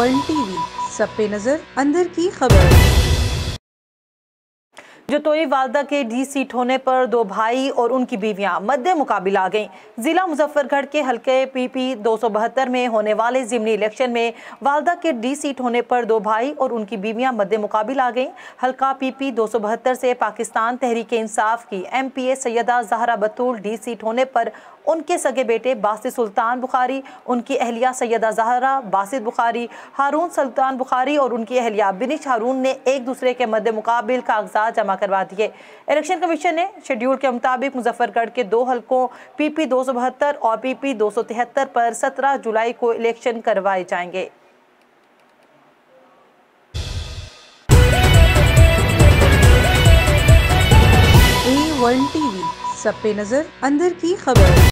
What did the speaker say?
One TV, सब पे नजर, अंदर की खबर। जतोई वालदा के डी सीट होने पर दो भाई और उनकी बीवियां मद्दे मुकाबिला आ गईं। जिला मुजफ्फरगढ़ के हल्के PP 272 में होने वाले जिमनी इलेक्शन में वालदा के डी सीट होने पर दो भाई और उनकी बीवियां मद्दे मुकाबिला आ गईं। हल्का PP 272 से पाकिस्तान तहरीक इंसाफ की MPA सैयदा जहरा बतूल डी सीट होने पर उनके सगे बेटे बासित सुल्तान बुखारी, उनकी अहलिया सैयदा जहरा बासित बुखारी, हारून सुल्तान बुखारी और उनकी अहलिया बिनिश हारून ने एक दूसरे के मद्दे मुकाबिल कागजात जमा करवा दिए। इलेक्शन कमीशन ने शेड्यूल के मुताबिक मुजफ्फरगढ़ के दो हलकों PP 272 और PP 273 पर 17 जुलाई को इलेक्शन करवाए जाएंगे। A1 टीवी, सब पे नजर, अंदर की खबर।